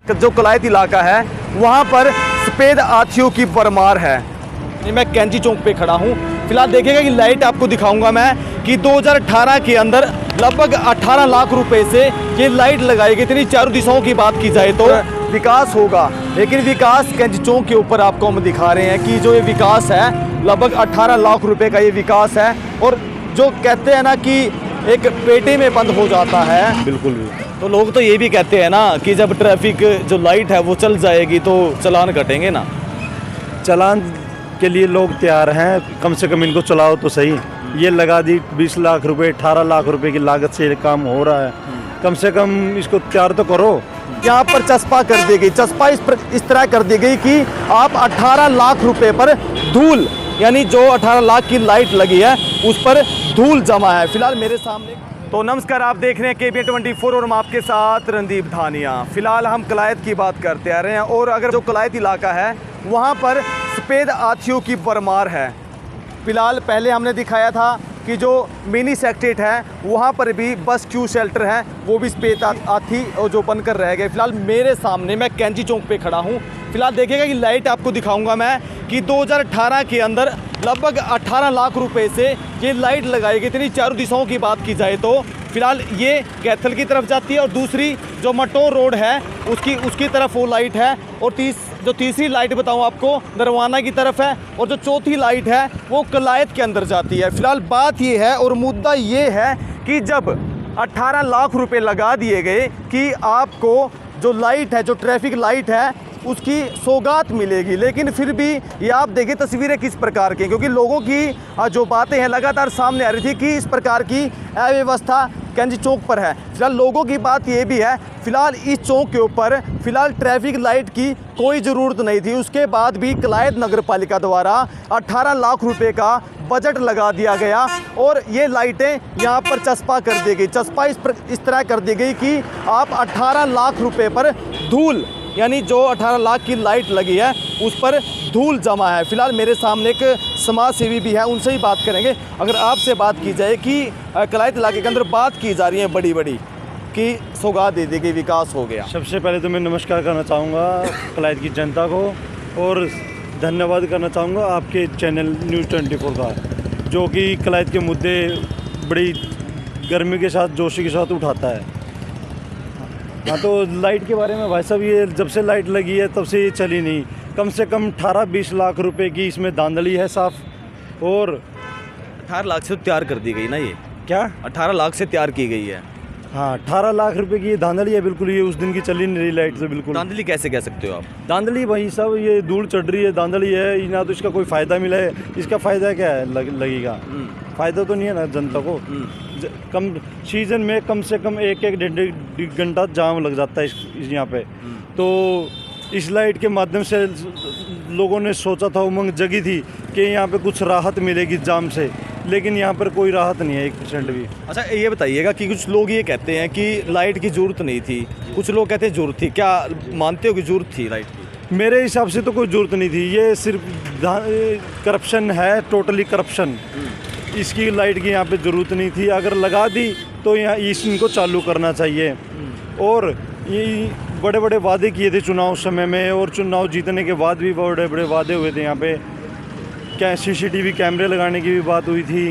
जो कलायत इलाका है वहाँ पर सफ़ेद हाथियों की भरमार है। मैं कैंची चौक पे खड़ा हूँ। फिलहाल देखिएगा कि लाइट आपको दिखाऊंगा मैं कि 2018 के अंदर लगभग 18 लाख रुपए से ये लाइट लगाई गई थी। चारों दिशाओं की बात की जाए तो विकास होगा, लेकिन विकास कैंची चौक के ऊपर आपको हम दिखा रहे हैं कि जो ये विकास है लगभग 18 लाख रुपए का ये विकास है। और जो कहते हैं ना कि एक पेटे में बंद हो जाता है, बिल्कुल भी तो लोग तो ये भी कहते हैं ना कि जब ट्रैफिक जो लाइट है वो चल जाएगी तो चालान कटेंगे ना। चालान के लिए लोग तैयार हैं, कम से कम इनको चलाओ तो सही। ये लगा दी 20 लाख रुपए 18 लाख रुपए की लागत से ये काम हो रहा है, कम से कम इसको तैयार तो करो। यहाँ पर चस्पा कर दी गई, चस्पा इस तरह कर दी गई कि आप 18 लाख रुपए पर धूल, यानी जो 18 लाख की लाइट लगी है उस पर धूल जमा है। फिलहाल मेरे सामने तो नमस्कार, आप देख रहे हैं KBN 24 और हम आपके साथ रणदीप धानिया। फिलहाल हम कलायत की बात करते आ रहे हैं और अगर जो कलायत इलाका है वहाँ पर सफ़ेद हाथियों की भरमार है। फिलहाल पहले हमने दिखाया था कि जो मिनी सेक्रेटेरिएट है वहाँ पर भी बस क्यू शेल्टर है, वो भी सफ़ेद हाथी और जो बनकर रह गए। फिलहाल मेरे सामने मैं कैंची चौक पे खड़ा हूँ। फिलहाल देखिएगा कि लाइट आपको दिखाऊंगा मैं कि 2018 के अंदर लगभग 18 लाख रुपए से ये लाइट लगाई गई थी। चारों दिशाओं की बात की जाए तो फिलहाल ये कैथल की तरफ जाती है और दूसरी जो मटोर रोड है उसकी तरफ वो लाइट है, और जो तीसरी लाइट बताऊं आपको नरवाना की तरफ है, और जो चौथी लाइट है वो कलायत के अंदर जाती है। फिलहाल बात ये है और मुद्दा ये है कि जब 18 लाख रुपए लगा दिए गए कि आपको जो लाइट है, जो ट्रैफिक लाइट है उसकी सौगात मिलेगी, लेकिन फिर भी ये आप देखिए तस्वीरें किस प्रकार की, क्योंकि लोगों की जो बातें हैं लगातार सामने आ रही थी कि इस प्रकार की अव्यवस्था कैंची चौक पर है। फिलहाल लोगों की बात ये भी है, फिलहाल इस चौक के ऊपर फिलहाल ट्रैफिक लाइट की कोई ज़रूरत नहीं थी। उसके बाद भी कलायत नगर पालिका द्वारा 18 लाख रुपए का बजट लगा दिया गया और ये लाइटें यहाँ पर चस्पा कर दी गई। चस्पा इस तरह कर दी गई कि आप 18 लाख रुपए पर धूल, यानी जो 18 लाख की लाइट लगी है उस पर धूल जमा है। फिलहाल मेरे सामने एक समाज सेवी भी है, उनसे ही बात करेंगे। अगर आपसे बात की जाए कि कलायत इलाके के अंदर बात की जा रही है बड़ी बड़ी कि सौगात दे दी गई, विकास हो गया। सबसे पहले तो मैं नमस्कार करना चाहूँगा कलायत की जनता को और धन्यवाद करना चाहूँगा आपके चैनल न्यूज़ 24 का, जो कि कलायत के मुद्दे बड़ी गर्मी के साथ, जोशी के साथ उठाता है। हाँ, तो लाइट के बारे में भाई साहब, ये जब से लाइट लगी है तब से ये चली नहीं। कम से कम 18-20 लाख रुपए की इसमें धांधली है साफ। और 18 लाख से तैयार कर दी गई ना, ये क्या 18 लाख से तैयार की गई है? हाँ, 18 लाख रुपए की ये धांधली है बिल्कुल। ये उस दिन की चली नहीं रही लाइट से बिल्कुल। धांधली कैसे कह सकते हो आप? धांधली भाई साहब, ये धूल चढ़ रही है, धांधली है ना, तो इसका कोई फ़ायदा मिला है। इसका फ़ायदा क्या है लगेगा? फ़ायदा तो नहीं है ना जनता को। कम सीज़न में कम से कम एक घंटा जाम लग जाता है इस यहाँ पे। तो इस लाइट के माध्यम से लोगों ने सोचा था, उमंग जगी थी कि यहाँ पे कुछ राहत मिलेगी जाम से, लेकिन यहाँ पर कोई राहत नहीं है 1% भी। अच्छा, ये बताइएगा कि कुछ लोग ये कहते हैं कि लाइट की ज़रूरत नहीं थी, कुछ लोग कहते हैं ज़रूरत थी। क्या मानते हो कि ज़रूरत थी लाइट की? मेरे हिसाब से तो कोई ज़रूरत नहीं थी। ये सिर्फ करप्शन है, टोटली करप्शन। इसकी लाइट की यहाँ पे ज़रूरत नहीं थी। अगर लगा दी तो यहाँ इनको चालू करना चाहिए। और ये बड़े बड़े वादे किए थे चुनाव समय में, और चुनाव जीतने के बाद भी बड़े बड़े वादे हुए थे। यहाँ पे क्या CCTV कैमरे लगाने की भी बात हुई थी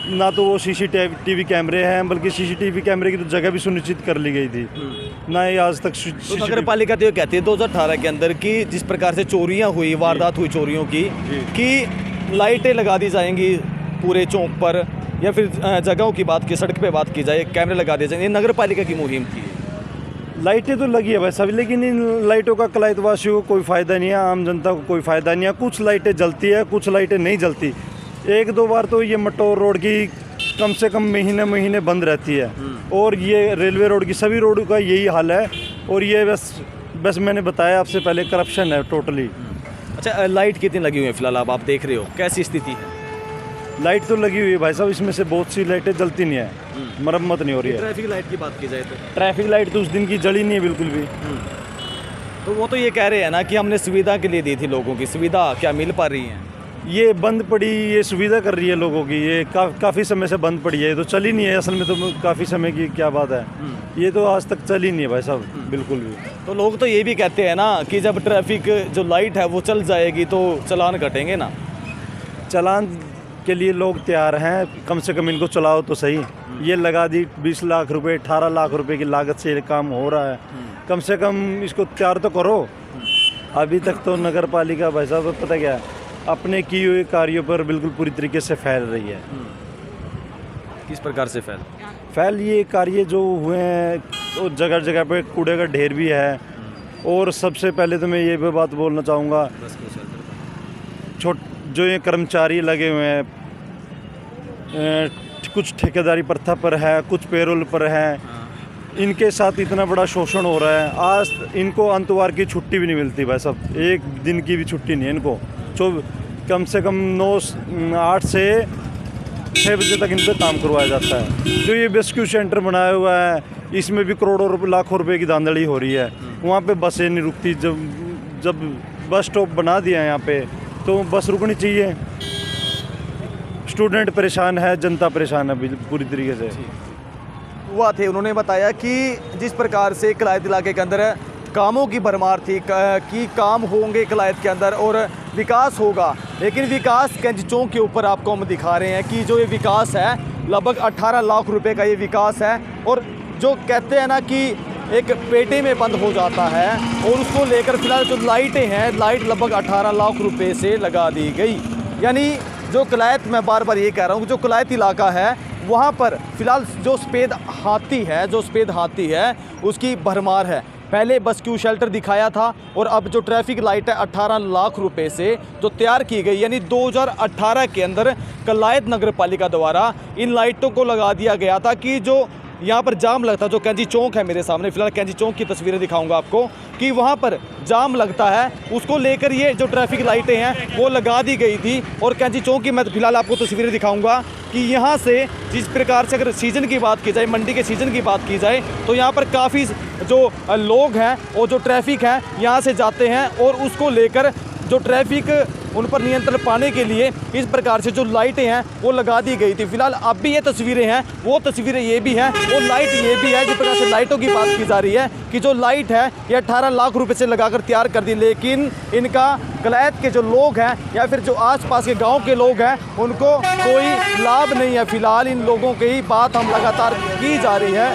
ना, तो वो CCTV कैमरे हैं, बल्कि CCTV कैमरे की तो जगह भी सुनिश्चित कर ली गई थी ना। ये आज तक तो नगर पालिका तो ये कहती है 2018 के अंदर कि जिस प्रकार से चोरियाँ हुई, वारदात हुई चोरियों की, कि लाइटें लगा दी जाएंगी पूरे चौक पर, या फिर जगहों की बात की, सड़क पे बात की जाए, कैमरे लगा दिए जाएंगे। नगर पालिका की मुहिम थी। लाइटें तो लगी है भाई साहब, लेकिन इन लाइटों का कलायत वासियों को कोई फ़ायदा नहीं है, आम जनता को कोई फ़ायदा नहीं है। कुछ लाइटें जलती है, कुछ लाइटें नहीं जलती। 1-2 बार तो ये मटोर रोड की कम से कम महीने बंद रहती है, और ये रेलवे रोड की, सभी रोड का यही हाल है। और ये बस मैंने बताया आपसे पहले, करप्शन है टोटली। अच्छा, लाइट कितनी लगी हुई है फिलहाल आप देख रहे हो, कैसी स्थिति है? लाइट तो लगी हुई है भाई साहब, इसमें से बहुत सी लाइटें जलती नहीं है, मरम्मत नहीं हो रही है। ट्रैफिक लाइट की बात की जाए तो ट्रैफिक लाइट तो उस दिन की जली नहीं है बिल्कुल भी। तो वो तो ये कह रहे हैं ना कि हमने सुविधा के लिए दी थी लोगों की, सुविधा क्या मिल पा रही है? ये बंद पड़ी, ये सुविधा कर रही है लोगों की, ये काफ़ी समय से बंद पड़ी है, ये तो चली नहीं है असल में, तो काफ़ी समय की क्या बात है, ये तो आज तक चली नहीं है भाई साहब बिल्कुल भी। तो लोग तो ये भी कहते हैं ना कि जब ट्रैफिक जो लाइट है वो चल जाएगी तो चालान कटेंगे ना। चालान के लिए लोग तैयार हैं, कम से कम इनको चलाओ तो सही। ये लगा दी 20 लाख रुपए 18 लाख रुपए की लागत से ये काम हो रहा है, कम से कम इसको तैयार तो करो। अभी तक तो नगर पालिका भाई साहब पता क्या है, अपने किए हुए कार्यों पर बिल्कुल पूरी तरीके से फैल रही है। किस प्रकार से फैल ये कार्य जो हुए हैं तो जगह जगह पे कूड़े का ढेर भी है। और सबसे पहले तो मैं ये भी बात बोलना चाहूँगा, जो ये कर्मचारी लगे हुए हैं, कुछ ठेकेदारी प्रथा पर है, कुछ पेरोल पर है, इनके साथ इतना बड़ा शोषण हो रहा है। आज इनको अंतवार की छुट्टी भी नहीं मिलती भाई साहब, एक दिन की भी छुट्टी नहीं है इनको। कम से कम 8 से 6 बजे तक इन पर काम करवाया जाता है। जो ये रेस्क्यू सेंटर बनाया हुआ है, इसमें भी करोड़ों रुपए लाखों रुपए की धांधली हो रही है। वहाँ पे बसें नहीं रुकती, जब बस स्टॉप बना दिया है यहाँ पे तो बस रुकनी चाहिए। स्टूडेंट परेशान है, जनता परेशान है पूरी तरीके से। हुआ थे उन्होंने बताया कि जिस प्रकार से कलायत इलाके के अंदर कामों की भरमार थी कि काम होंगे कलायत के अंदर और विकास होगा, लेकिन विकास कैंची चौक के ऊपर आपको हम दिखा रहे हैं कि जो ये विकास है लगभग 18 लाख रुपए का ये विकास है। और जो कहते हैं ना कि एक पेटे में बंद हो जाता है, और उसको लेकर फिलहाल जो लाइटें हैं, लाइट लगभग 18 लाख रुपए से लगा दी गई। यानी जो कलायत, मैं बार बार ये कह रहा हूँ, जो कलायत इलाका है वहाँ पर फिलहाल जो सफ़ेद हाथी है उसकी भरमार है। पहले बस क्यू शेल्टर दिखाया था और अब जो ट्रैफिक लाइट है 18 लाख रुपए से जो तैयार की गई, यानी 2018 के अंदर कलायत नगर पालिका द्वारा इन लाइटों को लगा दिया गया था कि जो यहाँ पर जाम लगता, जो कैंची चौक है मेरे सामने, फिलहाल कैंची चौक की तस्वीरें दिखाऊंगा आपको कि वहाँ पर जाम लगता है, उसको लेकर ये जो ट्रैफिक लाइटें हैं वो लगा दी गई थी। और कैंची चौक की मैं फिलहाल आपको तस्वीरें दिखाऊंगा कि यहाँ से जिस प्रकार से अगर सीज़न की बात की जाए, मंडी के सीज़न की बात की जाए, तो यहाँ पर काफ़ी जो लोग हैं और जो ट्रैफिक है यहाँ से जाते हैं, और उसको लेकर जो ट्रैफिक उन पर नियंत्रण पाने के लिए इस प्रकार से जो लाइटें हैं वो लगा दी गई थी। फिलहाल अब भी ये तस्वीरें हैं, वो तस्वीरें ये भी हैं, और लाइट ये भी है। जिस प्रकार से लाइटों की बात की जा रही है कि जो लाइट है ये 18 लाख रुपए से लगाकर तैयार कर दी, लेकिन इनका कलायत के जो लोग हैं या फिर जो आसपास के गांव के लोग हैं उनको कोई लाभ नहीं है। फिलहाल इन लोगों की बात हम लगातार की जा रही है।